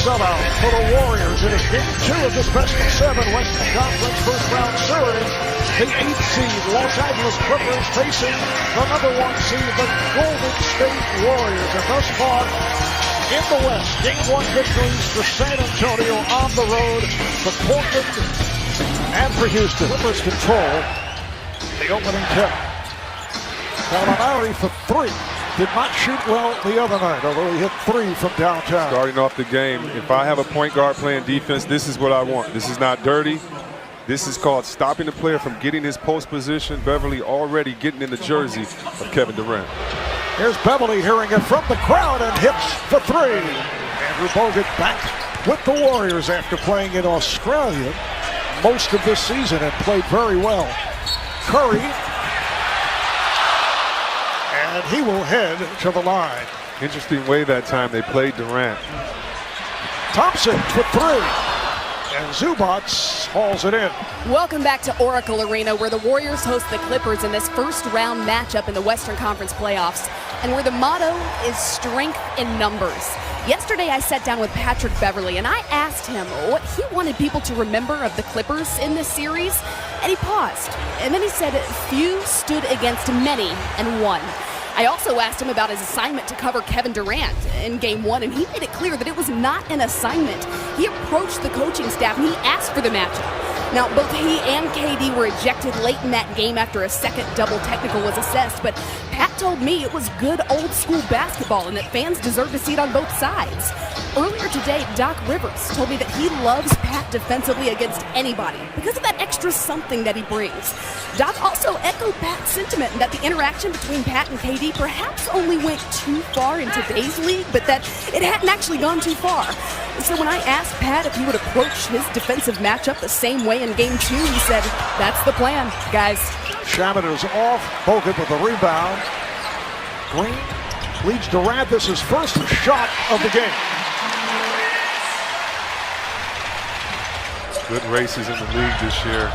sellout for the Warriors. It is game 2 of this best-of-7 Western Conference first-round series. The 8th seed Los Angeles Clippers facing the number 1 seed, the Golden State Warriors. And thus far, in the West, game 1 victories for San Antonio on the road, for Portland and for Houston. Clippers control the opening tip. Gallinari for 3. Did not shoot well the other night, although he hit 3 from downtown. Starting off the game, if I have a point guard playing defense, this is what I want. This is not dirty. This is called stopping the player from getting his post position. Beverly already getting in the jersey of Kevin Durant. Here's Beverly hearing it from the crowd and hits for 3. Andrew Bogut back with the Warriors after playing in Australia most of this season and played very well. Curry. And he will head to the line. Interesting way that time they played Durant. Thompson for 3. And Zubats hauls it in. Welcome back to Oracle Arena, where the Warriors host the Clippers in this first-round matchup in the Western Conference playoffs, and where the motto is strength in numbers. Yesterday, I sat down with Patrick Beverly, and I asked him what he wanted people to remember of the Clippers in this series, and he paused. And then he said, few stood against many and won. I also asked him about his assignment to cover Kevin Durant in Game 1, and he made it clear that it was not an assignment. He approached the coaching staff and he asked for the matchup. Now, both he and KD were ejected late in that game after a second double technical was assessed, but Pat told me it was good old-school basketball and that fans deserve to see it on both sides. Earlier today, Doc Rivers told me that he loves Pat defensively against anybody because of that extra something that he brings. Doc also echoed Pat's sentiment that the interaction between Pat and KD perhaps only went too far in today's league, but that it hadn't actually gone too far. So when I asked Pat if he would approach his defensive matchup the same way in Game 2, he said, that's the plan, guys. Shaman is off. Bogut with the rebound. Green leads Durant. This is first shot of the game. Good races in the league this year.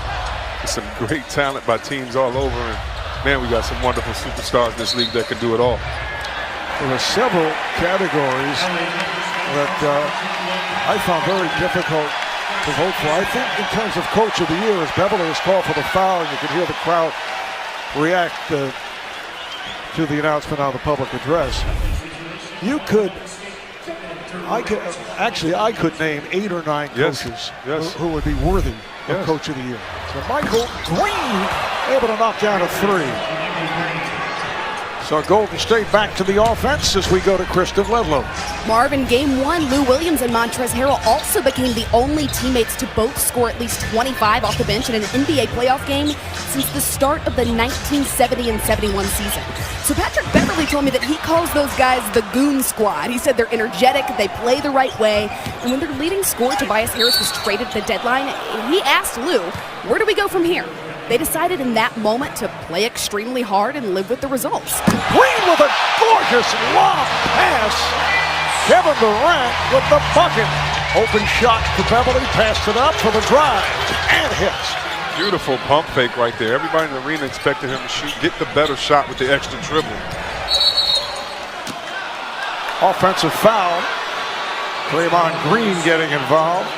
There's some great talent by teams all over. And man, we got some wonderful superstars in this league that can do it all. There are several categories that I found very difficult to vote for. I think in terms of Coach of the Year, as Beverly has called for the foul, and you could hear the crowd react to the announcement on the public address. I could name 8 or 9 coaches who would be worthy of Coach of the Year. So Michael Green able to knock down a 3. So Golden State back to the offense as we go to Kristen Ledlow. Marv, in Game 1, Lou Williams and Montrezl Harrell also became the only teammates to both score at least 25 off the bench in an NBA playoff game since the start of the 1970 and 71 season. So Patrick Beverly told me that he calls those guys the Goon Squad. He said they're energetic, they play the right way, and when their leading scorer, Tobias Harris, was traded at the deadline, he asked Lou, where do we go from here? They decided in that moment to play extremely hard and live with the results. Green with a gorgeous lob pass. Kevin Durant with the bucket. Open shot for Beverly, passed it up for the drive, and hits. Beautiful pump fake right there. Everybody in the arena expected him to shoot, get the better shot with the extra dribble. Offensive foul. Draymond Green getting involved.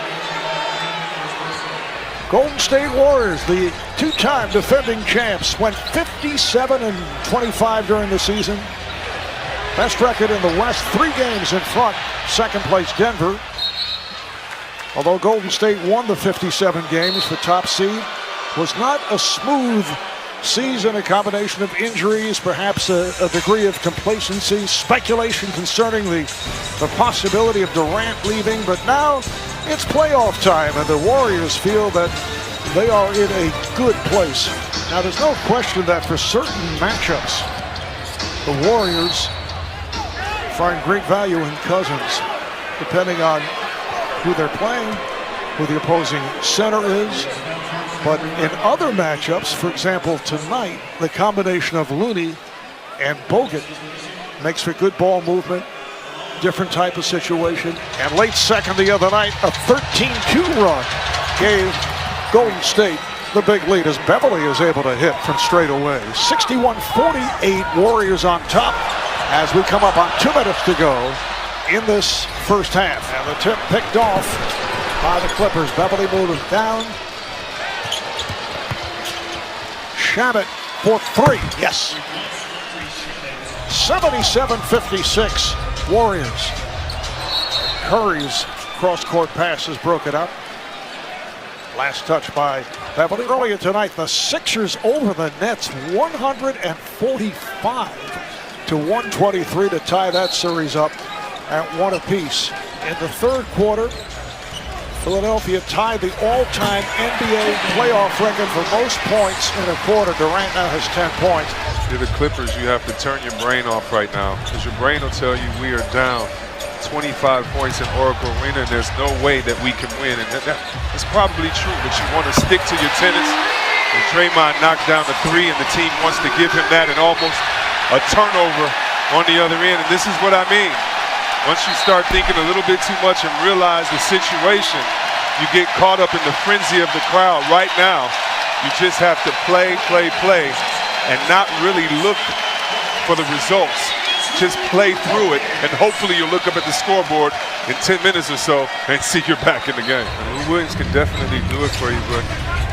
Golden State Warriors, the 2-time defending champs, went 57-25 during the season. Best record in the West, 3 games in front. Second place Denver. Although Golden State won the 57 games for top seed, was not a smooth season, a combination of injuries, perhaps a degree of complacency, speculation concerning the possibility of Durant leaving, but now it's playoff time, and the Warriors feel that they are in a good place. Now, there's no question that for certain matchups, the Warriors find great value in Cousins, depending on who they're playing, who the opposing center is. But in other matchups, for example, tonight, the combination of Looney and Bogut makes for good ball movement, different type of situation. And late second the other night, a 13-2 run gave Golden State the big lead as Beverly is able to hit from straight away. 61-48, Warriors on top as we come up on 2 minutes to go in this first half. And the tip picked off by the Clippers. Beverly moved down. Shabbat for three. Yes. 77-56 Warriors. Curry's cross-court pass broke it up. Last touch by Beverly. Earlier tonight, the Sixers over the Nets 145-123 to tie that series up at 1 apiece. In the third quarter, Philadelphia tied the all-time NBA playoff record for most points in a quarter. Durant now has 10 points. You're the Clippers, you have to turn your brain off right now, because your brain will tell you we are down 25 points in Oracle Arena, and there's no way that we can win. And that's probably true, but you want to stick to your tenets. And Draymond knocked down the three, and the team wants to give him that, and almost a turnover on the other end. And this is what I mean. Once you start thinking a little bit too much and realize the situation, you get caught up in the frenzy of the crowd. Right now, you just have to play, and not really look for the results. Just play through it, and hopefully you'll look up at the scoreboard in 10 minutes or so and see you're back in the game. And Lou Williams can definitely do it for you, but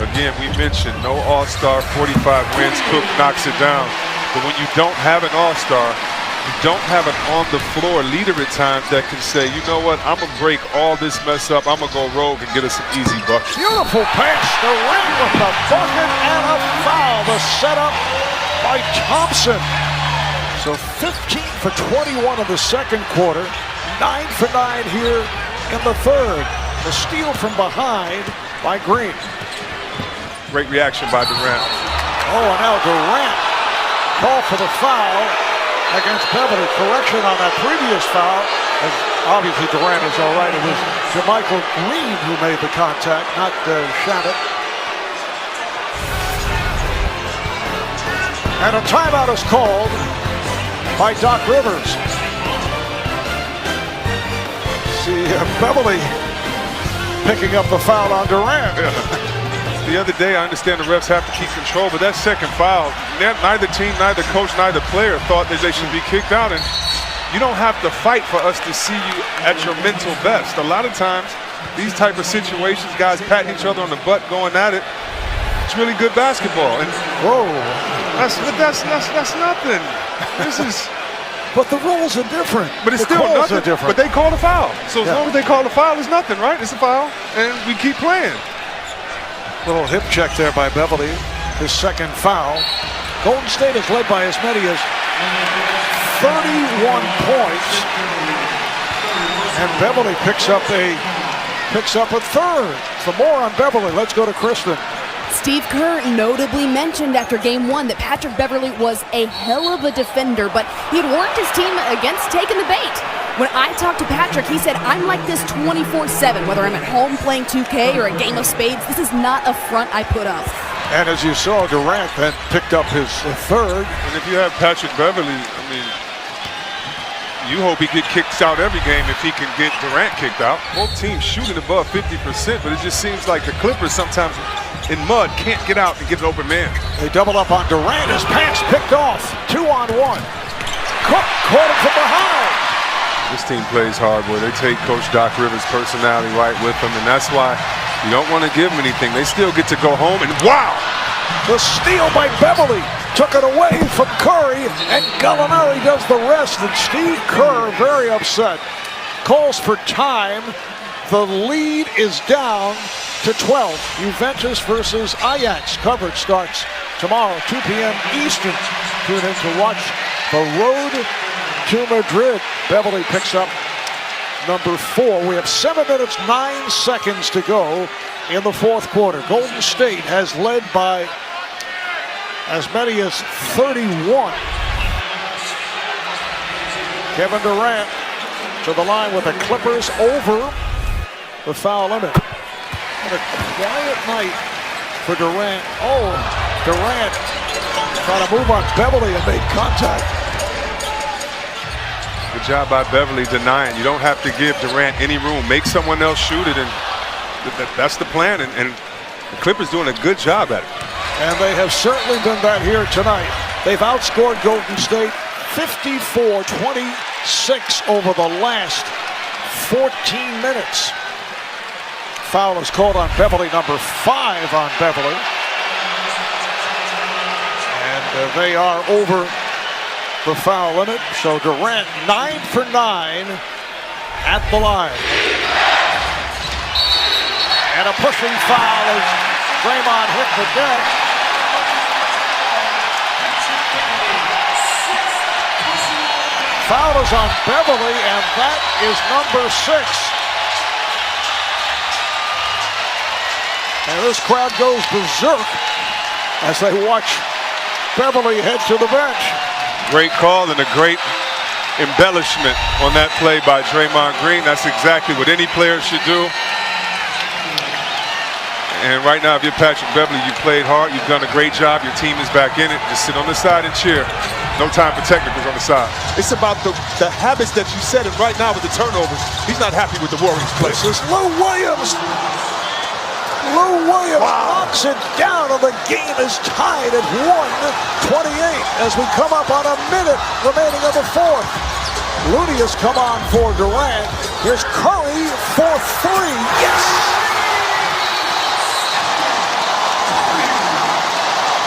again, we mentioned no all-star, 45 wins, Cook knocks it down. But when you don't have an all-star, you don't have an on-the-floor leader at times that can say, you know what, I'm going to break all this mess up. I'm going to go rogue and get us some easy buckets. Beautiful pass. Durant with the bucket and a foul. The setup by Thompson. So 15 for 21 in the second quarter. 9 for 9 here in the third. The steal from behind by Green. Great reaction by Durant. Oh, and now Durant called for the foul against Beverly. Correction on that previous foul. As obviously Durant is all right. It was Jermichael Green who made the contact, not Shabbat. And a timeout is called by Doc Rivers. See Beverly picking up the foul on Durant. The other day, I understand the refs have to keep control, but that second foul, neither team, neither coach, neither player thought that they should be kicked out. And you don't have to fight for us to see you at your mental best. A lot of times, these type of situations, guys patting each other on the butt, going at it, it's really good basketball. And whoa, that's nothing. This is. But the rules are different. But it's still nothing. But they call the foul. So as long as they call the foul, it's nothing, right? It's a foul, and we keep playing. Little hip check there by Beverly. His second foul. Golden State is led by as many as 31 points. And Beverly picks up a third. For more on Beverly, let's go to Kristen. Steve Kerr notably mentioned after Game 1 that Patrick Beverly was a hell of a defender, but he had warned his team against taking the bait. When I talked to Patrick, he said, I'm like this 24/7, whether I'm at home playing 2K or a game of spades. This is not a front I put up. And as you saw, Durant then picked up his third. And if you have Patrick Beverly, I mean, you hope he gets kicked out every game if he can get Durant kicked out. Both teams shooting above 50%, but it just seems like the Clippers sometimes in mud can't get out and get an open man. They double up on Durant. His pass picked off. 2-on-1. Cook caught him from behind. This team plays hard, boy. They take Coach Doc Rivers' personality right with them, and that's why you don't want to give them anything. They still get to go home, and wow! The steal by Beverly took it away from Curry, and Gallinari does the rest, and Steve Kerr very upset. Calls for time. The lead is down to 12. Juventus versus Ajax. Coverage starts tomorrow, 2 p.m. Eastern. Tune in to watch the road to Madrid. Beverly picks up number 4. We have 7 minutes, 9 seconds to go in the fourth quarter. Golden State has led by as many as 31. Kevin Durant to the line with the Clippers over the foul limit. And a quiet night for Durant. Oh, Durant trying to move on Beverly and make contact. Good job by Beverly denying. You don't have to give Durant any room. Make someone else shoot it, and that's the plan. And the Clippers doing a good job at it. And they have certainly done that here tonight. They've outscored Golden State 54-20 6 over the last 14 minutes. Foul is called on Beverly, number 5 on Beverly. And they are over the foul limit. So Durant 9 for 9 at the line. And a pushing foul as Draymond hit the deck. Foul is on Beverly, and that is number 6. And this crowd goes berserk as they watch Beverly head to the bench. Great call and a great embellishment on that play by Draymond Green. That's exactly what any player should do. And right now, if you're Patrick Beverly, you played hard. You've done a great job. Your team is back in it. Just sit on the side and cheer. No time for technicals on the side. It's about the habits that you said, and right now with the turnovers, he's not happy with the Warriors play. This is Lou Williams. Lou Williams knocks it down, and the game is tied at 1:28 as we come up on a minute remaining of the fourth. Looney has come on for Durant. Here's Curry for 3. Yes!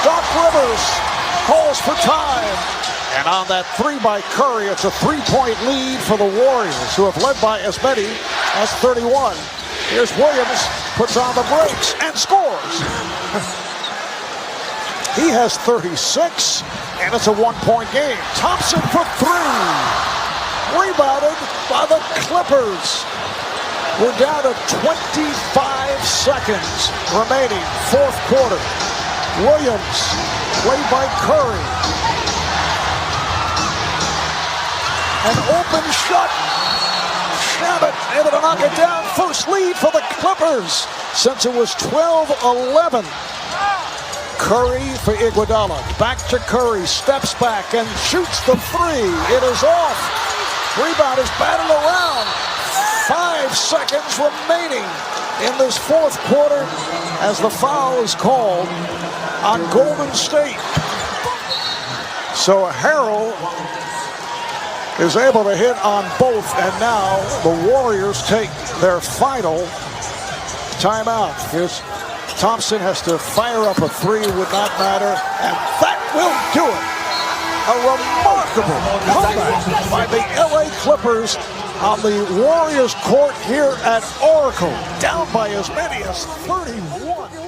Doc Rivers calls for time. And on that 3 by Curry, it's a 3-point lead for the Warriors, who have led by as many as 31. Here's Williams, puts on the brakes and scores. He has 36, and it's a 1-point game. Thompson for 3. Rebounded by the Clippers. We're down to 25 seconds remaining, fourth quarter. Williams, played by Curry. An open shot. Shabbat able to knock it down. First lead for the Clippers since it was 12-11. Curry for Iguodala. Back to Curry. Steps back and shoots the 3. It is off. Rebound is batted around. 5 seconds remaining in this fourth quarter as the foul is called on Golden State. So Harrell is able to hit on both, and now the Warriors take their final timeout. Here's Thompson, has to fire up a 3, would not matter, and that will do it. A remarkable comeback by the LA Clippers on the Warriors court here at Oracle, down by as many as 31.